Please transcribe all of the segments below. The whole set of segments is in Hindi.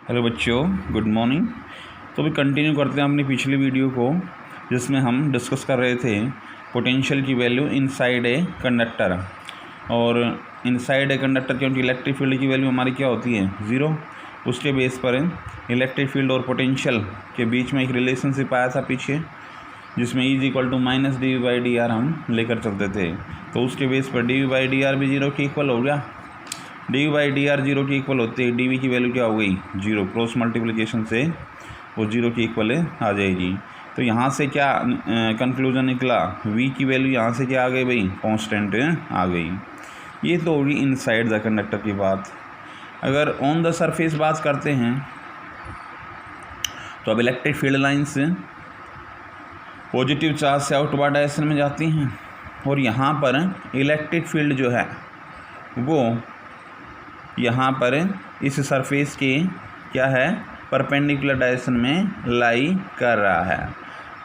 हेलो बच्चों, गुड मॉर्निंग। तो अभी कंटिन्यू करते हैं अपनी पिछली वीडियो को, जिसमें हम डिस्कस कर रहे थे पोटेंशियल की वैल्यू इनसाइड ए कंडक्टर। और इनसाइड ए कंडक्टर क्योंकि इलेक्ट्रिक फील्ड की वैल्यू हमारी क्या होती है, ज़ीरो। उसके बेस पर इलेक्ट्रिक फील्ड और पोटेंशियल के बीच में एक रिलेशनशिप आया था पीछे, जिसमें E = -dV/dr हम लेकर चलते थे। तो उसके बेस पर dV/dr भी जीरो के इक्वल हो गया। dV/dr जीरो के इक्वल होते ही dV की वैल्यू क्या हो गई, जीरो। क्रॉस मल्टीप्लिकेशन से वो जीरो के इक्वल आ जाएगी। तो यहाँ से क्या कंक्लूजन निकला, V की वैल्यू यहाँ से क्या आ गई भाई, कांस्टेंट आ गई। ये तो होगी इनसाइड द कंडक्टर की बात। अगर ऑन द सरफेस बात करते हैं तो अब electric field lines positive charge से आउटवर्ड डायरेक्शन में जाती हैं, और यहाँ पर इलेक्ट्रिक फील्ड जो है वो यहाँ पर इस सरफेस के क्या है, परपेंडिकुलर डायरेक्शन में लाई कर रहा है।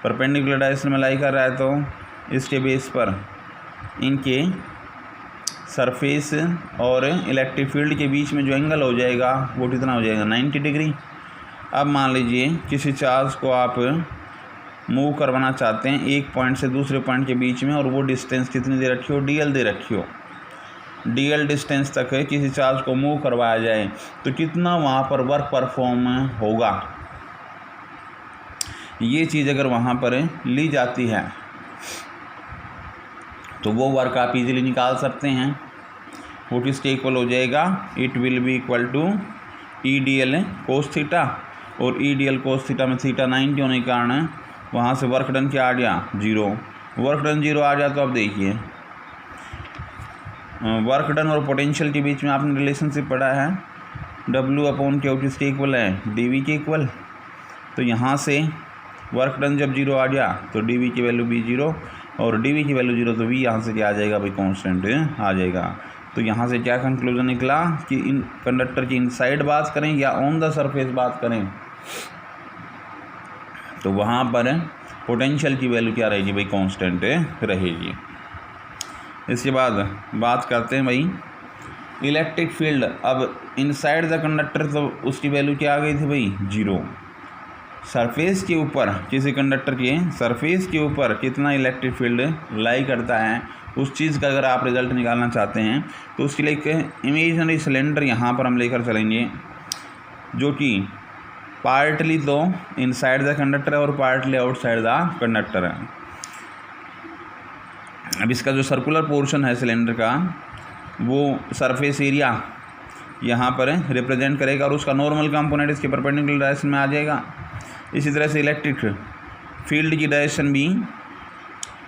परपेंडिकुलर डायरेक्शन में लाई कर रहा है, तो इसके बेस पर इनके सरफेस और इलेक्ट्रिक फील्ड के बीच में जो एंगल हो जाएगा वो कितना हो जाएगा, 90 डिग्री। अब मान लीजिए किसी चार्ज को आप मूव करवाना चाहते हैं एक पॉइंट से दूसरे पॉइंट के बीच में, और वो डिस्टेंस कितनी दे रखी हो, dl दे रखी हो। dl डिस्टेंस तक किसी चार्ज को मूव करवाया जाए तो कितना वहाँ पर वर्क परफॉर्म होगा, ये चीज़ अगर वहाँ पर ली जाती है तो वो वर्क आप इजीली निकाल सकते हैं। वो किसके इक्वल हो जाएगा, it will be equal to EDL cos theta, और EDL कोस थीटा में थीटा 90 होने के कारण वहाँ से वर्क डन क्या आ गया, जीरो। वर्क डन जीरो आ गया। तो अब देखिए वर्क डन और पोटेंशियल के बीच में आपने रिलेशनशिप पढ़ा है, W/Q किसके इक्वल है, dV के इक्वल। तो यहाँ से वर्क डन जब जीरो आ गया तो dV की वैल्यू भी जीरो, और dV की वैल्यू जीरो, तो V यहाँ से क्या आ जाएगा भाई, कांस्टेंट आ जाएगा। तो यहाँ से क्या कंक्लूजन निकला कि इन कंडक्टर की इनसाइड बात करें या ऑन द सरफेस बात करें, तो वहाँ पर पोटेंशियल की वैल्यू क्या रहेगी भाई, कांस्टेंट रहेगी। इसके बाद बात करते हैं भाई इलेक्ट्रिक फील्ड। अब इनसाइड द कंडक्टर तो उसकी वैल्यू क्या आ गई थी भाई, जीरो। सरफेस के ऊपर किसी कंडक्टर के सरफेस के ऊपर कितना इलेक्ट्रिक फील्ड लाई करता है, उस चीज़ का अगर आप रिजल्ट निकालना चाहते हैं तो उसके लिए एक इमेजिनरी सिलेंडर यहाँ पर हम लेकर चलेंगे, जो कि पार्टली तो इनसाइड द कंडक्टर है और पार्टली आउटसाइड द कंडक्टर है। अब इसका जो सर्कुलर पोर्शन है सिलेंडर का, वो सरफेस एरिया यहाँ पर रिप्रेजेंट करेगा, और उसका नॉर्मल कंपोनेंट इसके परपेंडिकुलर डायरेक्शन में आ जाएगा। इसी तरह से इलेक्ट्रिक फील्ड की डायरेक्शन भी,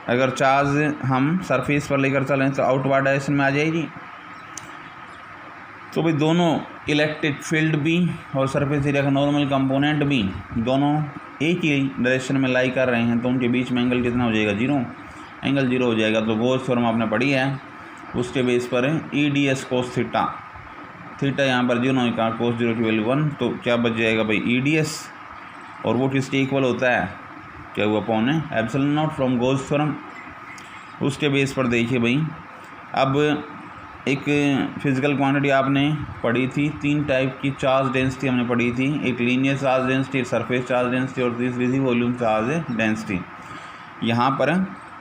अगर चार्ज हम सरफेस पर लेकर चलें तो आउटवर्ड डायरेक्शन में आ जाएगी। तो भाई दोनों इलेक्ट्रिक फील्ड भी और सरफेस एरिया का नॉर्मल कंपोनेंट भी दोनों एक ही डायरेक्शन में लाई कर रहे हैं, तो उनके बीच में एंगल कितना हो जाएगा, जीरो। एंगल जीरो हो जाएगा। तो गॉस थ्योरम आपने पढ़ी है, उसके बेस पर EDS कोस थीटा, थीटा यहाँ पर जीरो होने का कोस जीरो की वैल्यू 1, तो क्या बच जाएगा भाई, EDS, और वो किसके इक्वल होता है, क्या हुआ, upon epsilon not from Gauss theorem. उसके बेस पर देखिए भाई, अब एक फिजिकल क्वांटिटी आपने पढ़ी थी, तीन टाइप की चार्ज डेंसिटी हमने पढ़ी थी, एक linear charge density, surface charge density, और तीसरी थी वॉल्यूम चार्ज डेंसिटी। यहाँ पर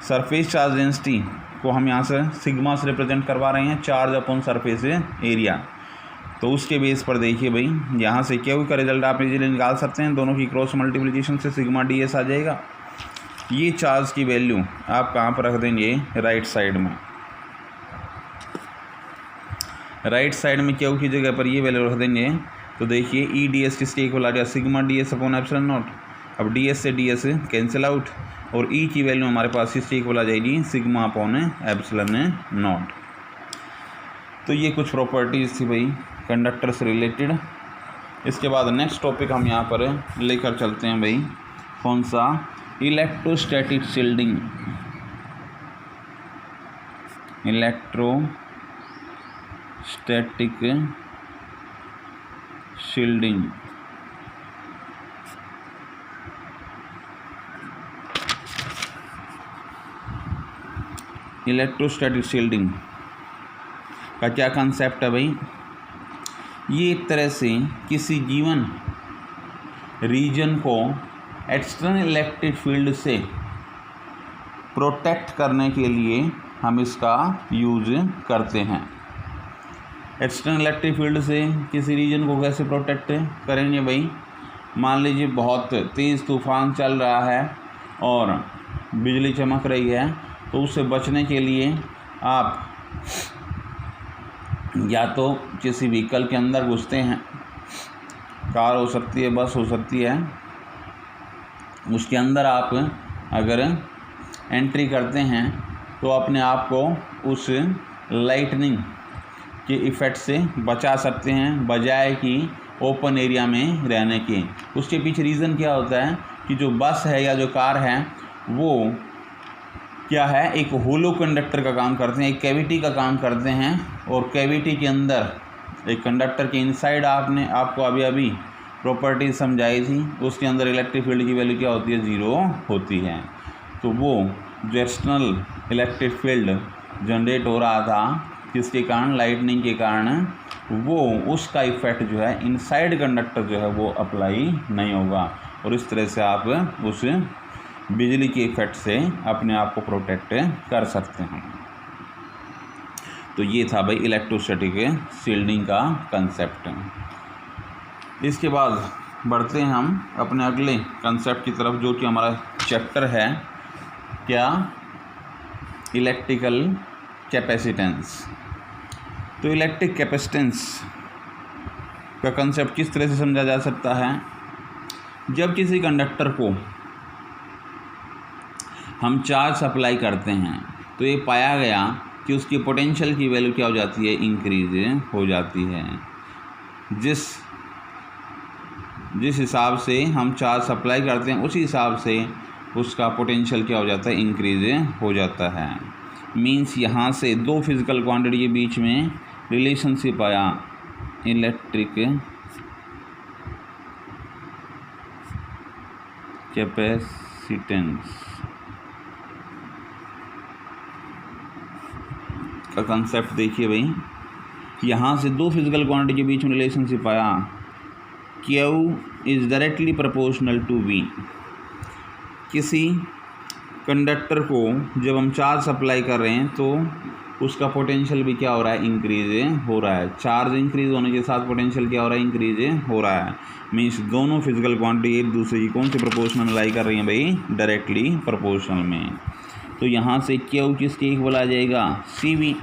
सरफेस चार्ज डेंसिटी को हम यहाँ से सिग्मा से रिप्रेजेंट करवा रहे हैं, चार्ज अपॉन सरफेस एरिया। तो उसके बेस पर देखिए भाई, यहाँ से Q का रिजल्ट आप इजीली निकाल सकते हैं, दोनों की क्रॉस मल्टीप्लिकेशन से सिग्मा ds आ जाएगा। ये चार्ज की वैल्यू आप कहाँ पर रख देंगे, राइट साइड में। राइट साइड में Q की जगह पर ये वैल्यू रख देंगे, तो देखिए EDS किसके इक्वल आ गया, sigma ds upon epsilon not. अब ds से ds कैंसिल आउट, और E की वैल्यू हमारे पास इसके इक्वल आ जाएगी, सिग्मा अपॉन एप्सिलॉन नॉट। तो ये कुछ प्रॉपर्टीज़ थी भाई कंडक्टर से रिलेटेड। इसके बाद नेक्स्ट टॉपिक हम यहाँ पर लेकर चलते हैं भाई, कौन सा, electrostatic shielding. Electrostatic shielding. Electrostatic shielding का क्या कंसेप्ट है भाई, ये एक तरह से किसी गिवन रीजन को एक्सटर्नल इलेक्ट्रिक फील्ड से प्रोटेक्ट करने के लिए हम इसका यूज़ करते हैं। एक्सटर्नल इलेक्ट्रिक फील्ड से किसी रीजन को कैसे प्रोटेक्ट करेंगे भाई? मान लीजिए बहुत तेज़ तूफ़ान चल रहा है और बिजली चमक रही है, तो उससे बचने के लिए आप या तो किसी व्हीकल के अंदर घुसते हैं, कार हो सकती है, बस हो सकती है, उसके अंदर आप अगर एंट्री करते हैं तो अपने आप को उस लाइटनिंग के इफ़ेक्ट से बचा सकते हैं, बजाय कि ओपन एरिया में रहने के। उसके पीछे रीज़न क्या होता है कि जो बस है या जो कार है वो क्या है, एक होलो कंडक्टर का काम करते हैं, एक कैविटी का काम करते हैं, और कैविटी के अंदर एक कंडक्टर के इनसाइड आपको अभी प्रॉपर्टी समझाई थी, उसके अंदर इलेक्ट्रिक फील्ड की वैल्यू क्या होती है? 0 होती है। तो वो जो एक्सटर्नल इलेक्ट्रिक फील्ड जनरेट हो रहा था किसके कारण? लाइटनिंग के कारण, वो उसका इफ़ेक्ट जो है इनसाइड कंडक्टर जो है वो अप्लाई नहीं होगा, और इस तरह से आप उस बिजली के इफ़ेक्ट से अपने आप को प्रोटेक्ट कर सकते हैं। तो ये था भाई इलेक्ट्रोस्टैटिक शील्डिंग का कंसेप्ट। इसके बाद बढ़ते हैं हम अपने अगले कंसेप्ट की तरफ, जो कि हमारा चैप्टर है क्या? Electrical capacitance. तो इलेक्ट्रिक कैपेसिटेंस का कंसेप्ट किस तरह से समझा जा सकता है? जब किसी कंडक्टर को हम चार्ज सप्लाई करते हैं तो ये पाया गया कि उसकी पोटेंशियल की वैल्यू क्या हो जाती है? इंक्रीज हो जाती है। जिस हिसाब से हम चार्ज सप्लाई करते हैं उसी हिसाब से उसका पोटेंशियल क्या हो जाता है? इंक्रीज हो जाता है। मीन्स यहाँ से दो फिज़िकल क्वांटिटी के बीच में रिलेशनशिप आया, इलेक्ट्रिक कैपेसिटेंस का कंसेप्ट देखिए भाई। यहाँ से दो फिज़िकल क्वांटिटी के बीच में रिलेशनशिप आया, Q is directly proportional to V। किसी कंडक्टर को जब हम चार्ज सप्लाई कर रहे हैं तो उसका पोटेंशियल भी क्या हो रहा है? इंक्रीज हो रहा है। चार्ज इंक्रीज होने के साथ पोटेंशियल क्या हो रहा है? इंक्रीज हो रहा है। मीन्स दोनों फिजिकल क्वांटिटी एक दूसरे की कौन सी प्रोपोर्शनल में लाई कर रही हैं भाई? डायरेक्टली प्रोपोर्शनल में। तो यहाँ से Q किसके इक्वल आ जाएगा? CV।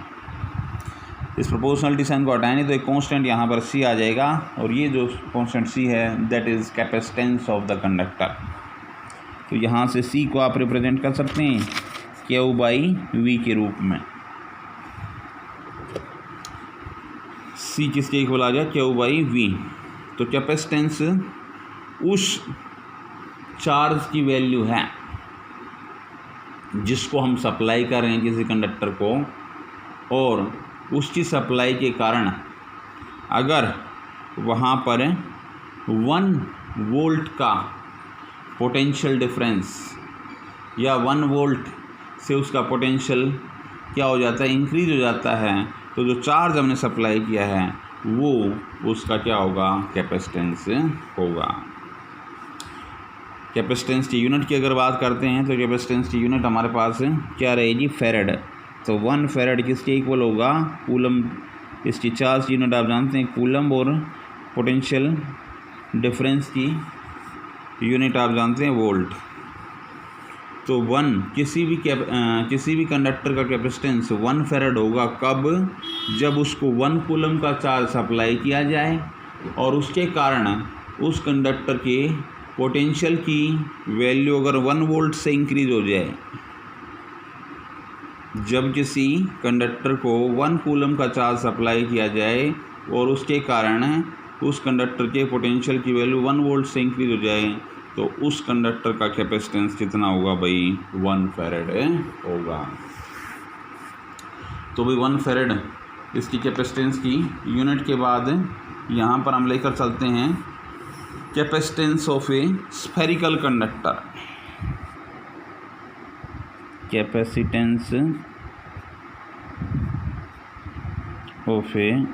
इस प्रोपोर्शनलिटी साइन को हटाएंगे तो एक कांस्टेंट यहाँ पर C आ जाएगा, और ये जो कांस्टेंट C है that is capacitance of the conductor. तो यहाँ से C को आप रिप्रेजेंट कर सकते हैं Q/V के रूप में। C किसके इक्वल आ गया? Q/V। तो कैपेसिटेंस उस चार्ज की वैल्यू है जिसको हम सप्लाई कर रहे हैं किसी कंडक्टर को, और उसकी सप्लाई के कारण अगर वहाँ पर 1 वोल्ट का पोटेंशियल डिफरेंस या 1 वोल्ट से उसका पोटेंशियल क्या हो जाता है? इंक्रीज हो जाता है, तो जो चार्ज हमने सप्लाई किया है वो उसका क्या होगा? कैपेसिटेंस होगा। कैपेसिटेंस की यूनिट की अगर बात करते हैं तो कैपेसिटेंस की यूनिट हमारे पास क्या रहेगी? फेरेड। तो 1 फेरेड किसके इक्वल होगा? कूलम। इसकी चार्ज की यूनिट आप जानते हैं कूलम, और पोटेंशियल डिफरेंस की यूनिट आप जानते हैं वोल्ट। तो किसी भी कंडक्टर का कैपेसिटेंस 1 फेरेड होगा कब? जब उसको 1 कूलम का चार्ज सप्लाई किया जाए और उसके कारण उस कंडक्टर के पोटेंशियल की वैल्यू अगर 1 वोल्ट से इंक्रीज हो जाए। जब किसी कंडक्टर को 1 कूलम का चार्ज सप्लाई किया जाए और उसके कारण उस कंडक्टर के पोटेंशियल की वैल्यू 1 वोल्ट से इंक्रीज हो जाए, तो उस कंडक्टर का कैपेसिटेंस कितना होगा भाई? 1 फेरेड होगा। तो भाई 1 फेरेड इसकी कैपेसिटेंस की यूनिट के बाद यहाँ पर हम लेकर चलते हैं capacitance of A spherical conductor. Capacitance of A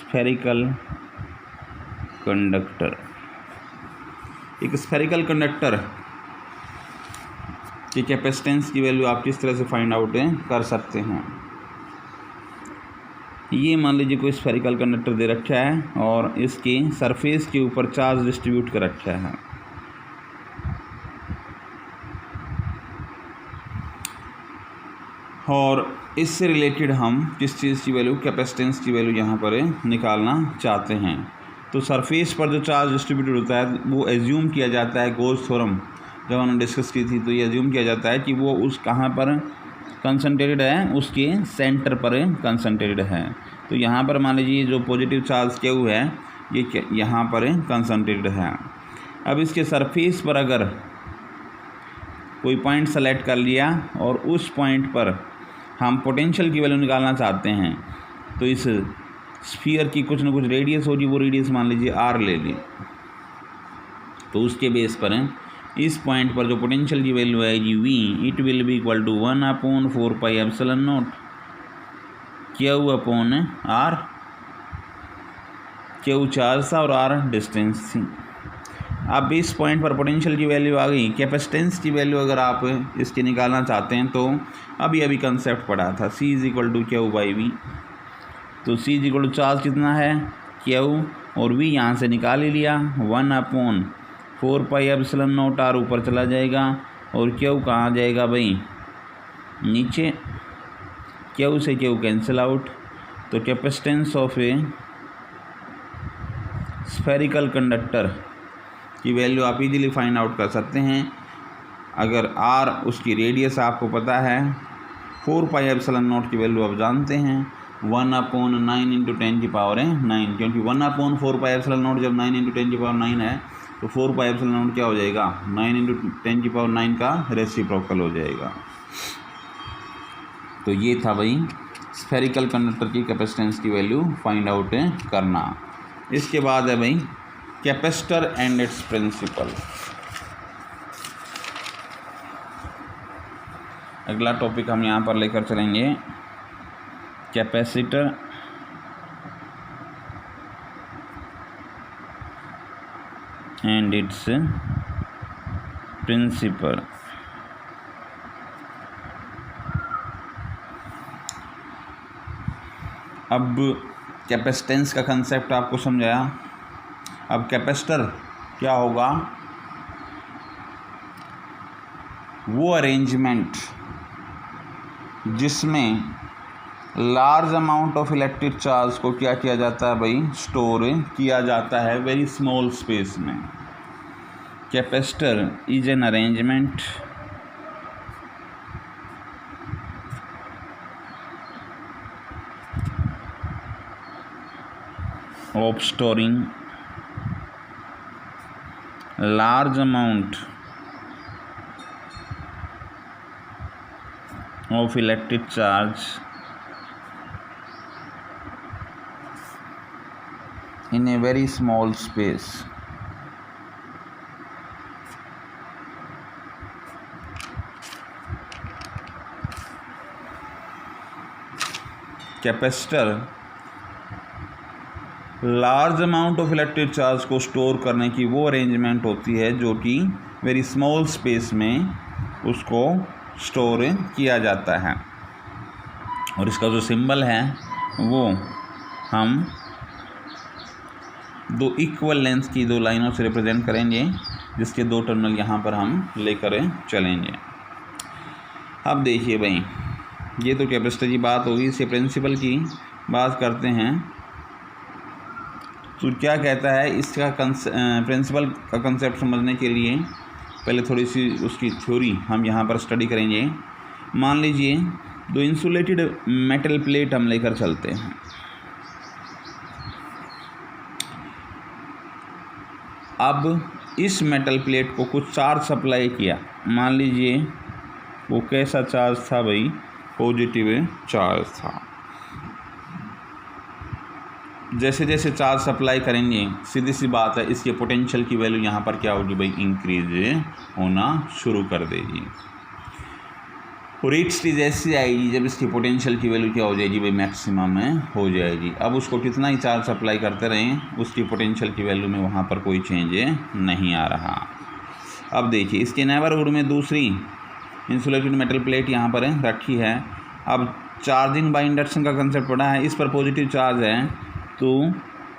spherical conductor. एक स्फेरिकल कंडक्टर की कैपेसिटेंस की वैल्यू आप किस तरह से फाइंड आउट कर सकते हैं। ये मान लीजिए कोई स्फेरिकल कंडक्टर दे रखा है और इसके सरफेस के ऊपर चार्ज डिस्ट्रीब्यूट कर रखा है। और इससे रिलेटेड हम किस चीज़ की वैल्यू, कैपेसिटेंस की वैल्यू यहाँ पर निकालना चाहते हैं। तो सरफेस पर जो चार्ज डिस्ट्रीब्यूटेड होता है वो एज्यूम किया जाता है, गोस थ्योरम जब हमने डिस्कस की थी तो ये एज्यूम किया जाता है कि वो उस कहाँ पर कंसंट्रेटेड है, उसके सेंटर पर कंसंट्रेटेड है। तो यहाँ पर मान लीजिए जो पॉजिटिव चार्ज क्यू है ये यहाँ पर कंसंट्रेटेड है। अब इसके सरफेस पर अगर कोई पॉइंट सेलेक्ट कर लिया और उस पॉइंट पर हम पोटेंशियल की वैल्यू निकालना चाहते हैं, तो इस स्फीयर की कुछ न कुछ रेडियस होगी, वो रेडियस मान लीजिए आर ले लें। तो उसके बेस पर इस पॉइंट पर जो पोटेंशियल की वैल्यू आएगी V, it will be equal to 1/4 pi epsilon naught Q upon R. Q charge था और आर डिस्टेंस थी। अब इस पॉइंट पर पोटेंशियल की वैल्यू आ गई। कैपेसिटेंस की वैल्यू अगर आप इसके निकालना चाहते हैं तो अभी कंसेप्ट पढ़ा था, C is equal to Q by V. तो C is equal to charge कितना है क्यू और V यहाँ से निकाल ही लिया, 1/4 पाई एप्सिलॉन नॉट आर ऊपर चला जाएगा और क्यू कहाँ जाएगा भाई, नीचे। क्यू से क्यू कैंसिल आउट। तो capacitance of A spherical conductor की वैल्यू आप इजीली फाइंड आउट कर सकते हैं। अगर आर उसकी रेडियस आपको पता है, 4 पाई एप्सिलॉन नॉट की वैल्यू आप जानते हैं, 1/9 इंटू 10 की पावर है 9, क्योंकि 1/4 पाई एप्सिलॉन नॉट जब 9 इंटू 10 की पावर 9 है तो 4 पाई एप्सिलॉन नॉट क्या हो जाएगा, 9 इंटू 10 की पावर 9 का रेसिप्रोकल हो जाएगा। तो ये था भाई स्फेरिकल कंडक्टर की कैपेसिटेंस की वैल्यू फाइंड आउट करना। इसके बाद है भाई कैपेसिटर एंड इट्स प्रिंसिपल। अगला टॉपिक हम यहाँ पर लेकर चलेंगे कैपेसिटर एंड इट्स प्रिंसिपल। अब कैपेसिटेंस का कंसेप्ट आपको समझाया। अब कैपेसिटर क्या होगा, वो अरेंजमेंट जिसमें large amount of electric charge को क्या किया जाता है भाई, स्टोर किया जाता है वेरी स्मॉल स्पेस में। Capacitor is an arrangement of storing large amount of electric charge in a very small space. Capacitor large amount of electric charge को स्टोर करने की वो अरेंजमेंट होती है जो कि वेरी स्मॉल स्पेस में उसको स्टोर किया जाता है। और इसका जो सिंबल है वो हम दो इक्वल लेंथ की दो लाइनों से रिप्रेजेंट करेंगे, जिसके दो टर्मिनल यहाँ पर हम लेकर चलेंगे। अब देखिए भाई, ये तो कैपेसिटर की बात होगी। इसके प्रिंसिपल की बात करते हैं तो क्या कहता है, इसका प्रिंसिपल का कंसेप्ट समझने के लिए पहले थोड़ी सी उसकी थ्योरी हम यहाँ पर स्टडी करेंगे। मान लीजिए दो इंसुलेटेड मेटल प्लेट हम लेकर चलते हैं। अब इस मेटल प्लेट को कुछ चार्ज सप्लाई किया। मान लीजिए वो कैसा चार्ज था भाई, पॉजिटिव चार्ज था। जैसे जैसे चार्ज सप्लाई करेंगे, सीधी सी बात है, इसके पोटेंशियल की वैल्यू यहाँ पर क्या होगी भाई, इंक्रीज होना शुरू कर देगी। और एक स्टेज ऐसी आएगी जब इसकी पोटेंशियल की वैल्यू क्या हो जाएगी भाई, मैक्सिमम में हो जाएगी। अब उसको कितना ही चार्ज सप्लाई करते रहें उसकी पोटेंशियल की वैल्यू में वहाँ पर कोई चेंज नहीं आ रहा। अब देखिए इसके नेबरहुड में दूसरी इंसुलेटेड मेटल प्लेट यहाँ पर रखी है। अब चार्जिंग बाय इंडक्शन का कंसेप्ट पढ़ा है, इस पर पॉजिटिव चार्ज है तो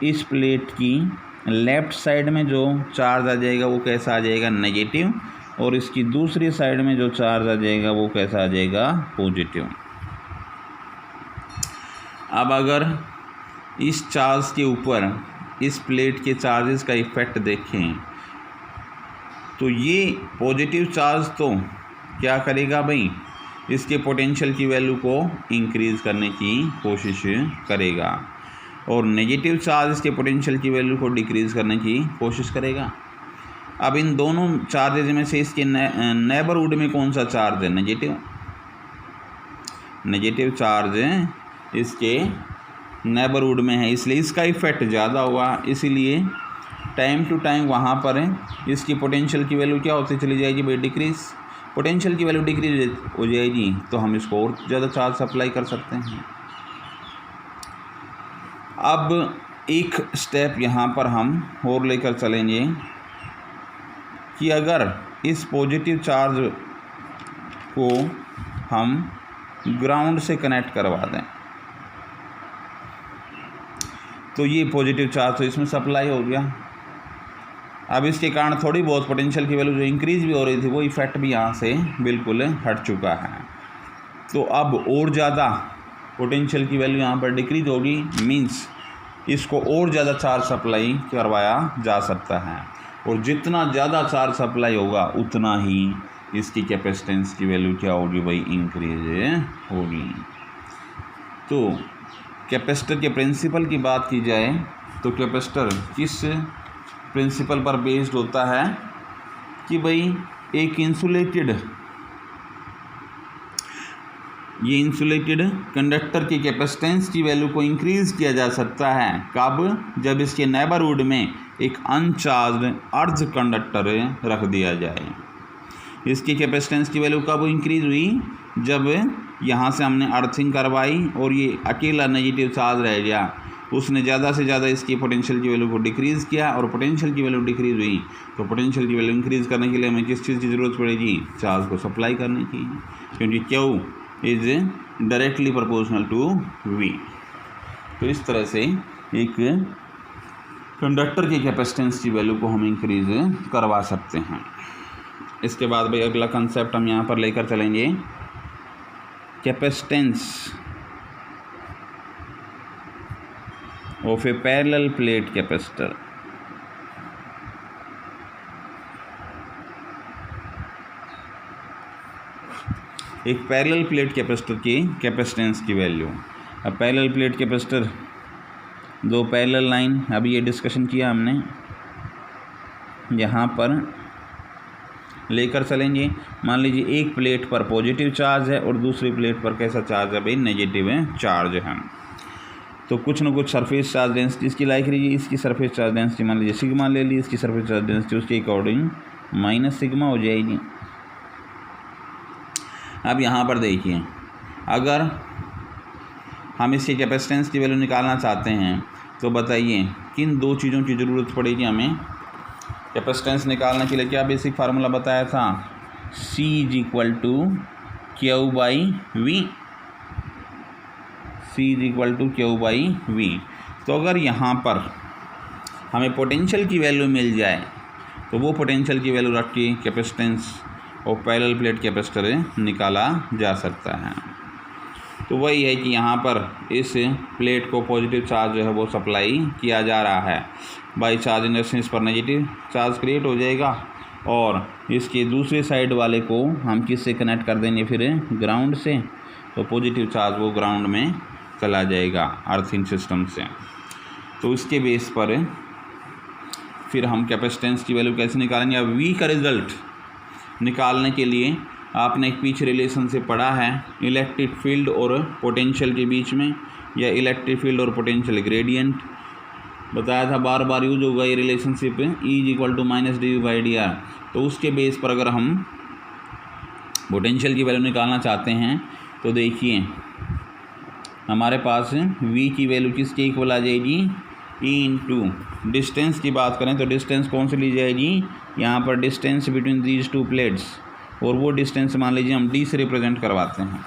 इस प्लेट की लेफ़्ट साइड में जो चार्ज आ जाएगा वो कैसा आ जाएगा, नेगेटिव, और इसकी दूसरी साइड में जो चार्ज आ जाएगा वो कैसा आ जाएगा, पॉजिटिव। अब अगर इस चार्ज के ऊपर इस प्लेट के चार्जेस का इफ़ेक्ट देखें तो ये पॉजिटिव चार्ज तो क्या करेगा भाई, इसके पोटेंशियल की वैल्यू को इंक्रीज़ करने की कोशिश करेगा, और नेगेटिव चार्ज इसके पोटेंशियल की वैल्यू को डिक्रीज़ करने की कोशिश करेगा। अब इन दोनों चार्जेज में से इसके नेबरहुड में कौन सा चार्ज है, नेगेटिव। नेगेटिव चार्ज इसके नेबरहुड में है, इसलिए इसका इफ़ेक्ट ज़्यादा हुआ, इसीलिए टाइम टू टाइम वहाँ पर इसकी पोटेंशियल की वैल्यू क्या होती चली जाएगी भाई, डिक्रीज़। पोटेंशियल की वैल्यू डिक्रीज हो जाएगी तो हम इसको और ज़्यादा चार्ज सप्लाई कर सकते हैं। अब एक स्टेप यहाँ पर हम और लेकर चलेंगे कि अगर इस पॉजिटिव चार्ज को हम ग्राउंड से कनेक्ट करवा दें तो ये पॉजिटिव चार्ज तो इसमें सप्लाई हो गया। अब इसके कारण थोड़ी बहुत पोटेंशियल की वैल्यू जो इंक्रीज़ भी हो रही थी वो इफ़ेक्ट भी यहाँ से बिल्कुल हट चुका है। तो अब और ज़्यादा पोटेंशियल की वैल्यू यहाँ पर डिक्रीज होगी, मींस इसको और ज़्यादा चार्ज सप्लाई करवाया जा सकता है, और जितना ज़्यादा चार्ज सप्लाई होगा उतना ही इसकी कैपेसिटेंस की वैल्यू क्या होगी भाई, इंक्रीज होगी। तो कैपेसिटर के प्रिंसिपल की बात की जाए तो कैपेसिटर किस प्रिंसिपल पर बेस्ड होता है कि भाई एक इंसुलेटेड कंडक्टर की कैपेसिटेंस की वैल्यू को इंक्रीज़ किया जा सकता है कब, जब इसके नेबरहुड में एक अनचार्ज्ड अर्ध कंडक्टर रख दिया जाए। इसकी कैपेसिटेंस की वैल्यू कब इंक्रीज़ हुई, जब यहाँ से हमने अर्थिंग करवाई और ये अकेला नेगेटिव चार्ज रह गया, उसने ज़्यादा से ज़्यादा इसकी पोटेंशियल की वैल्यू को डिक्रीज़ किया, और पोटेंशियल की वैल्यू डिक्रीज़ हुई तो पोटेंशियल की वैल्यू इंक्रीज़ करने के लिए हमें किस चीज़ की ज़रूरत पड़ेगी, चार्ज को सप्लाई करने की, क्योंकि Q is directly proportional to V। तो इस तरह से एक कंडक्टर की कैपेसिटेंस की वैल्यू को हम इंक्रीज़ करवा सकते हैं। इसके बाद भाई अगला कंसेप्ट हम यहाँ पर लेकर चलेंगे, capacitance of A parallel plate capacitor. एक पैरेलल प्लेट कैपेसिटर की कैपेसिटेंस की वैल्यू। अब पैरेलल प्लेट कैपेसिटर, दो पैरेलल लाइन, अभी ये डिस्कशन किया हमने, यहाँ पर लेकर चलेंगे। मान लीजिए एक प्लेट पर पॉजिटिव चार्ज है और दूसरी प्लेट पर कैसा चार्ज है भाई, नेगेटिव चार्ज है। तो कुछ ना कुछ सरफेस चार्ज डेंसिटी इसकी लाइक रही है, इसकी सरफेस चार्ज डेंसिटी मान लीजिए सिग्मा ले ली, इसकी सरफेस चार्ज डेंसिटी उसके अकॉर्डिंग माइनस सिग्मा हो जाएगी। अब यहाँ पर देखिए, अगर हम इसकी कैपेसिटेंस की वैल्यू निकालना चाहते हैं तो बताइए किन दो चीज़ों की ज़रूरत पड़ेगी हमें कैपेसिटेंस निकालने के लिए। क्या बेसिक फार्मूला बताया था, C = Q/V। C = Q/V। तो अगर यहाँ पर हमें पोटेंशियल की वैल्यू मिल जाए तो वो पोटेंशियल की वैल्यू रख के कैपेसिटेंस और पैरेलल प्लेट कैपेसिटर निकाला जा सकता है। तो वही है कि यहाँ पर इस प्लेट को पॉजिटिव चार्ज जो है वो सप्लाई किया जा रहा है बाई चार्ज इंडक्शन, इस पर नेगेटिव चार्ज क्रिएट हो जाएगा, और इसके दूसरे साइड वाले को हम किससे कनेक्ट कर देंगे फिर, ग्राउंड से, तो पॉजिटिव चार्ज वो ग्राउंड में चला जाएगा अर्थिंग सिस्टम से। तो इसके बेस पर फिर हम कैपेसिटेंस की वैल्यू कैसे निकालेंगे। अब V का रिज़ल्ट निकालने के लिए आपने एक पीछे रिलेशन से पढ़ा है इलेक्ट्रिक फील्ड और पोटेंशियल के बीच में, या इलेक्ट्रिक फील्ड और पोटेंशियल ग्रेडियंट बताया था, बार बार यूज होगा ये रिलेशनशिप, E = -dV/dr। तो उसके बेस पर अगर हम पोटेंशियल की वैल्यू निकालना चाहते हैं तो देखिए हमारे पास v की वैल्यू किसके इक्वल आ जाएगी, e इंटू डिस्टेंस की बात करें तो डिस्टेंस कौन सी ली जाएगी, यहाँ पर distance between these two plates, और वो डिस्टेंस मान लीजिए हम d से रिप्रेजेंट करवाते हैं,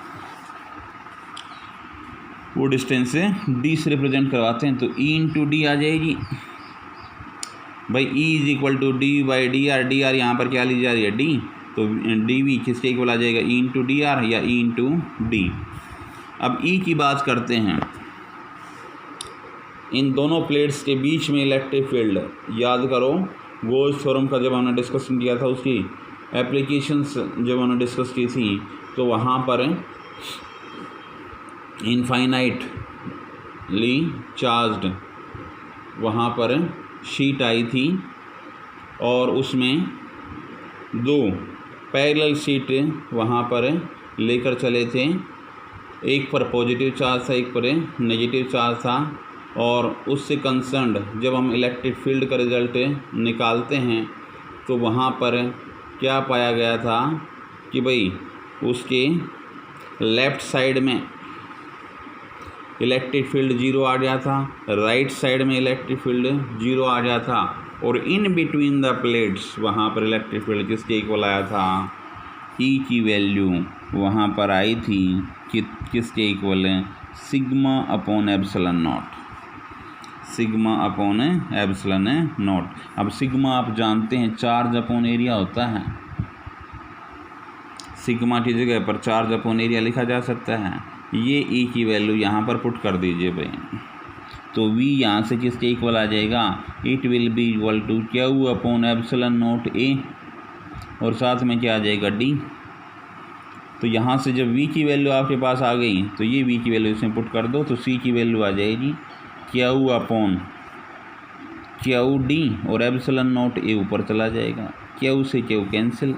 वो डिस्टेंस d से रिप्रेजेंट करवाते हैं तो e इंटू डी आ जाएगी भाई। e is equal to D by D R, D R यहाँ पर क्या ली जा रही है d, तो डी वी किसके इक्वल आ जाएगा, e इंटू डी आर या e इंटू डी। अब E की बात करते हैं, इन दोनों प्लेट्स के बीच में इलेक्ट्रिक फील्ड, याद करो गोल्स थ्योरम का जब हमने डिस्कशन किया था उसकी एप्लीकेशंस जब हमने डिस्कस की थी तो वहाँ पर इनफाइनाइटली चार्ज्ड वहाँ पर शीट आई थी और उसमें दो पैरेलल शीट वहाँ पर लेकर चले थे, एक पर पॉजिटिव चार्ज था एक पर नेगेटिव चार्ज था, और उससे कंसर्न्ड जब हम इलेक्ट्रिक फील्ड का रिज़ल्ट निकालते हैं तो वहाँ पर क्या पाया गया था कि भाई उसके लेफ़्ट साइड में इलेक्ट्रिक फील्ड 0 आ गया था, राइट साइड में इलेक्ट्रिक फील्ड 0 आ गया था, और इन बिटवीन द प्लेट्स वहाँ पर इलेक्ट्रिक फील्ड किसके इक्वल आया था, ई की वैल्यू वहाँ पर आई थी कि किसके इक्वल है, sigma upon epsilon not, sigma upon epsilon not. अब सिग्मा आप जानते हैं चार्ज अपॉन एरिया होता है, सिग्मा की जगह पर चार्ज अपॉन एरिया लिखा जा सकता है। ये ई की वैल्यू यहाँ पर पुट कर दीजिए भाई, तो v यहाँ से किसके इक्वल आ जाएगा, it will be equal to Q upon epsilon naught A, और साथ में क्या आ जाएगा d। तो यहाँ से जब v की वैल्यू आपके पास आ गई तो ये v की वैल्यू इसमें पुट कर दो, तो c की वैल्यू आ जाएगी क्यू अपॉन क्यू डी, और एप्सिलॉन नॉट ए ऊपर चला जाएगा, क्यू से क्यू कैंसिल,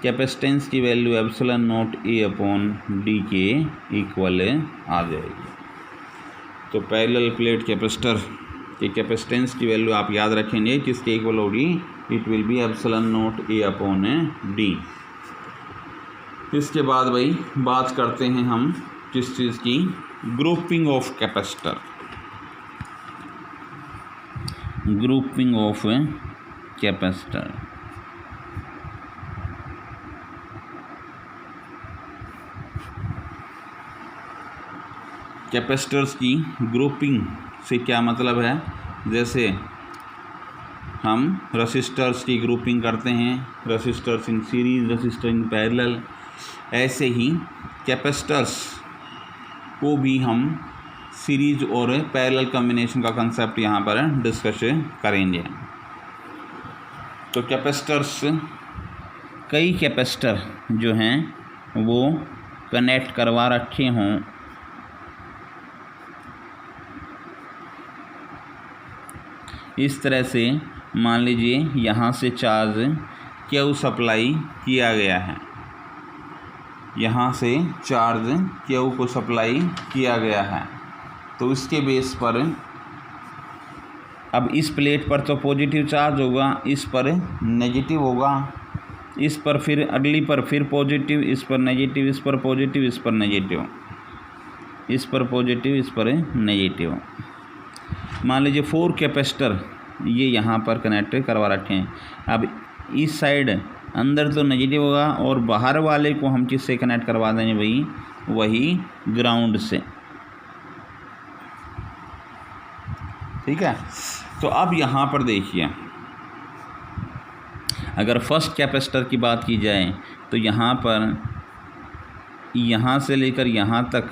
कैपेसिटेंस की वैल्यू एप्सिलॉन नॉट ए अपॉन डी के इक्वल आ जाएगी। तो पैरेलल प्लेट कैपेसिटर की कैपेसिटेंस की वैल्यू आप याद रखेंगे किसके इक्वल होगी, it will B epsilon naught A upon D. इसके बाद भाई बात करते हैं हम किस चीज़ की, grouping of capacitor, grouping of capacitor. Capacitors की ग्रुपिंग से क्या मतलब है, जैसे हम रसिस्टर्स की ग्रुपिंग करते हैं, resistors in series, resistor in parallel, ऐसे ही कैपेसिटर्स को भी हम सीरीज और पैरेलल कॉम्बिनेशन का कंसेप्ट यहाँ पर डिस्कस करेंगे। तो कैपेसिटर्स, कई कैपेसिटर जो हैं वो कनेक्ट करवा रखे हों, इस तरह से मान लीजिए यहाँ से चार्ज क्यू सप्लाई किया गया है, यहाँ से चार्ज क्यू को सप्लाई किया गया है, तो इसके बेस पर अब इस प्लेट पर तो पॉजिटिव चार्ज होगा, इस पर नेगेटिव होगा, इस पर फिर अगली पर फिर पॉजिटिव, इस पर नेगेटिव, इस पर पॉजिटिव, इस पर नेगेटिव, इस पर पॉजिटिव, इस पर नेगेटिव। मान लीजिए 4 कैपेसिटर ये यहाँ पर कनेक्ट करवा रखे हैं। अब इस साइड अंदर तो नेगेटिव होगा और बाहर वाले को हम किससे कनेक्ट करवा देंगे भाई, वही ग्राउंड से, ठीक है। तो अब यहाँ पर देखिए, अगर फर्स्ट कैपेसिटर की बात की जाए तो यहाँ पर यहाँ से लेकर यहाँ तक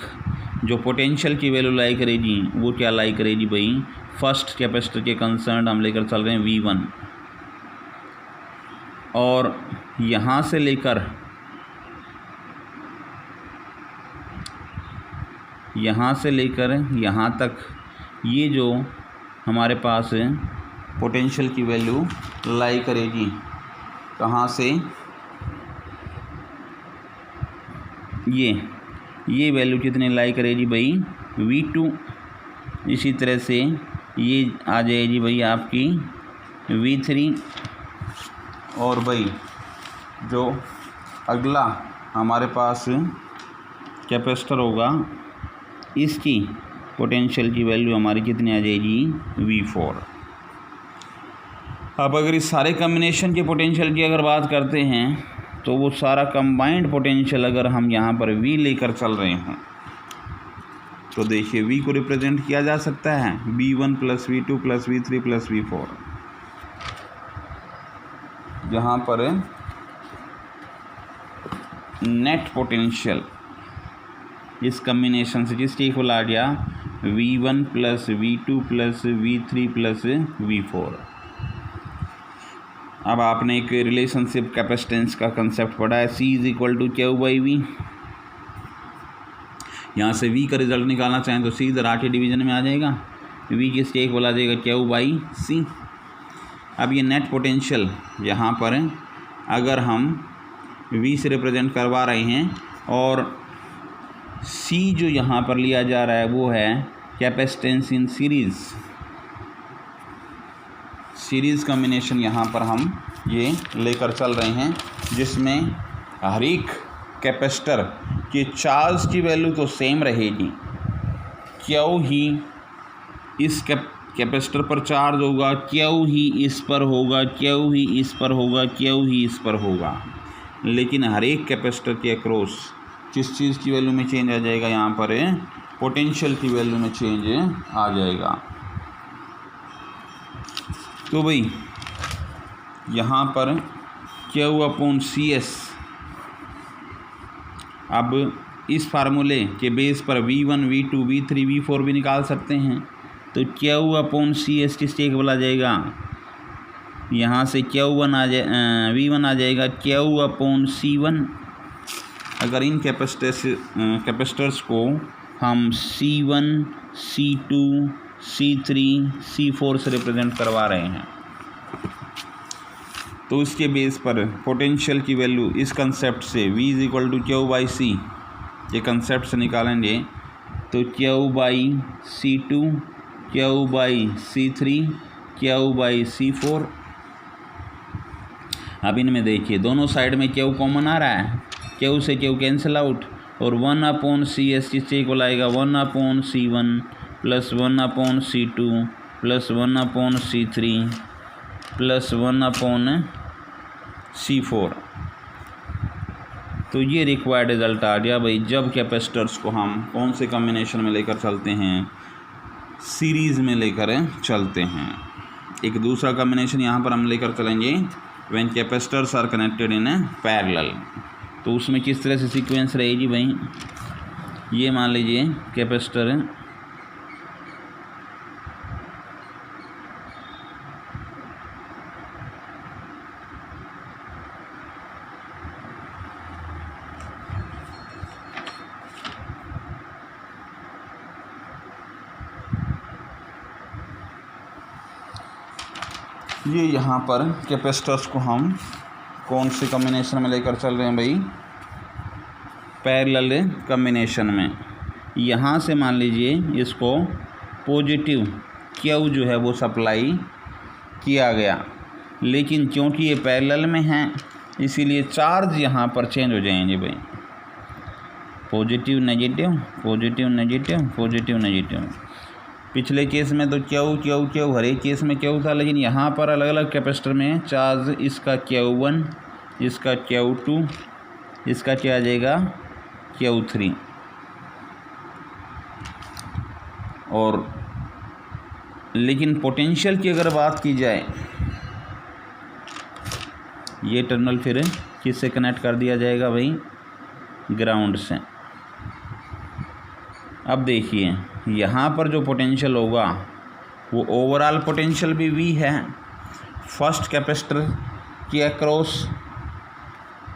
जो पोटेंशियल की वैल्यू लाई करेगी वो क्या लाई करेगी भाई, फर्स्ट कैपेसिटर के कंसर्न हम लेकर चल रहे हैं V1, और यहाँ से लेकर यहाँ तक ये जो हमारे पास पोटेंशियल की वैल्यू लाई करेगी कहाँ से, ये वैल्यू कितने लाई करेगी भाई, V2। इसी तरह से ये आ जाएगी भाई आपकी V3, और भाई जो अगला हमारे पास कैपेसिटर होगा, इसकी पोटेंशियल की वैल्यू हमारी कितनी आ जाएगी, V4। अब अगर इस सारे कम्बिनेशन के पोटेंशियल की अगर बात करते हैं तो वो सारा कंबाइंड पोटेंशियल अगर हम यहाँ पर V लेकर चल रहे हैं तो देखिए V को रिप्रेजेंट किया जा सकता है V1 + V2 + V3 + V4, जहाँ पर नेट पोटेंशियल इस कम्बिनेशन से जिसके इक्वल आ गया V1 + V2 + V3 + V4। अब आपने एक रिलेशनशिप कैपेसिटेंस का कंसेप्ट पढ़ा है, C = Q/V। यहाँ से V का रिजल्ट निकालना चाहें तो C इधर आके डिवीजन में आ जाएगा, V किसके इक्वल आ जाएगा, Q/C। अब ये नेट पोटेंशियल यहाँ पर अगर हम V से रिप्रेजेंट करवा रहे हैं और C जो यहाँ पर लिया जा रहा है वो है कैपेसिटेंस इन सीरीज़ कम्बिनेशन यहाँ पर हम ये लेकर चल रहे हैं, जिसमें हर एक कैपेसिटर के चार्ज की वैल्यू तो सेम रहेगी, क्यों ही इस कैपेसिटर पर चार्ज होगा, क्यों ही इस पर होगा, क्यों ही इस पर होगा, क्यों ही इस पर होगा, लेकिन हर एक कैपेसिटर के अक्रॉस किस चीज़ की वैल्यू में चेंज आ जाएगा, यहाँ पर पोटेंशियल की वैल्यू में चेंज आ जाएगा। तो भाई यहाँ पर Q/CS, अब इस फार्मूले के बेस पर V1 V2 V3 V4 भी निकाल सकते हैं। तो Q/CS किसके इक्वल आ जाएगा, यहाँ से V1 आ जाएगा Q/C1। अगर इन कैपेसिटर्स को हम C1 C2 C3 C4 से रिप्रेजेंट करवा रहे हैं तो इसके बेस पर पोटेंशियल की वैल्यू इस कंसेप्ट से V = Q/C के कंसेप्ट से निकालेंगे तो Q/C2 Q/C3 Q/C4। अब इनमें देखिए दोनों साइड में Q कॉमन आ रहा है, Q से Q कैंसिल आउट और 1/CS किससे इक्वल आएगा, 1/C1 + 1/C2 + 1/C3 + 1/C4। तो ये रिक्वायर्ड रिजल्ट आ गया भाई, जब कैपेसिटर्स को हम कौन से कॉम्बिनेशन में लेकर चलते हैं, सीरीज़ में लेकर चलते हैं। एक दूसरा कॉम्बिनेशन यहाँ पर हम लेकर चलेंगे when capacitors are connected in parallel. तो उसमें किस तरह से सीक्वेंस रहेगी भाई, ये मान लीजिए कैपेसिटर है, ये यहाँ पर कैपेसिटर्स को हम कौन से कॉम्बिनेशन में लेकर चल रहे हैं भाई, पैरेलल कॉम्बिनेशन में। यहाँ से मान लीजिए इसको पॉजिटिव Q जो है वो सप्लाई किया गया, लेकिन क्योंकि ये पैरेलल में है इसीलिए चार्ज यहाँ पर चेंज हो जाएंगे भाई, positive negative positive negative positive negative. पिछले केस में तो Q हर एक केस में Q था, लेकिन यहाँ पर अलग अलग कैपेसिटर में चार्ज, इसका Q1, इसका Q2, इसका क्या आ जाएगा Q3। और लेकिन पोटेंशियल की अगर बात की जाए, ये टर्मिनल फिर किससे कनेक्ट कर दिया जाएगा भाई, ग्राउंड से। अब देखिए यहाँ पर जो पोटेंशियल होगा वो ओवरऑल पोटेंशियल भी V है, फर्स्ट कैपेसिटर के अक्रॉस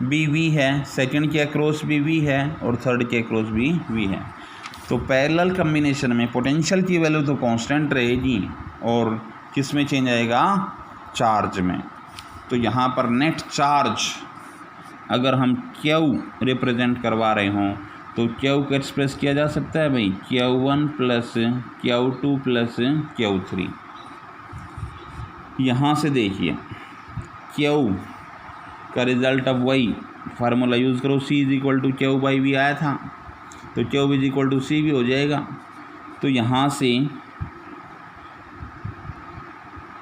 भी V है, सेकंड के अक्रॉस भी V है और थर्ड के अक्रॉस भी V है। तो पैरेलल कॉम्बिनेशन में पोटेंशियल की वैल्यू तो कांस्टेंट रहेगी और किस में चेंज आएगा, चार्ज में। तो यहाँ पर नेट चार्ज अगर हम Q रिप्रेजेंट करवा रहे हों तो Q को एक्सप्रेस किया जा सकता है भाई Q1 + Q2 + Q3। यहाँ से देखिए Q का रिज़ल्ट अब वही फार्मूला यूज़ करो, C is equal to Q by V आया था, तो क्यू इज इक्वल टू सी भी हो जाएगा। तो यहाँ से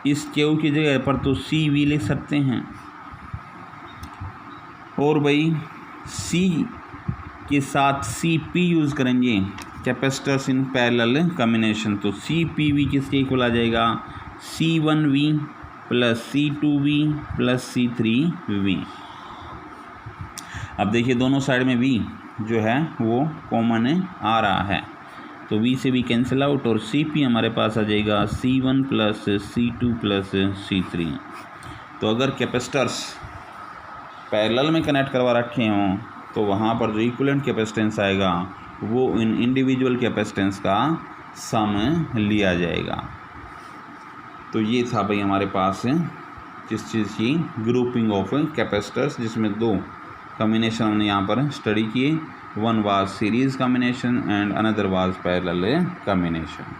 इस क्यू की जगह पर तो सी वी लिख सकते हैं, और भाई सी के साथ सी पी यूज़ करेंगे, कैपेसिटर्स इन पैरेलल कॉम्बिनेशन। तो सी पी वी किसके इक्वल आ जाएगा, C one V plus C two V plus C three V. अब देखिए दोनों साइड में वी जो है वो कॉमन आ रहा है, तो वी से वी कैंसिल आउट, और सी पी हमारे पास आ जाएगा C one plus C two plus C three. तो अगर कैपेसिटर्स पैरेलल में कनेक्ट करवा रखे हों तो वहाँ पर जो इक्विवेलेंट कैपेसिटेंस आएगा वो इन इंडिविजुअल कैपेसिटेंस का सम लिया जाएगा। तो ये था भाई हमारे पास जिस चीज़ की ग्रुपिंग ऑफ कैपेसिटर्स, जिसमें दो कॉम्बिनेशन हमने यहाँ पर स्टडी किए, one was series combination and another was parallel combination.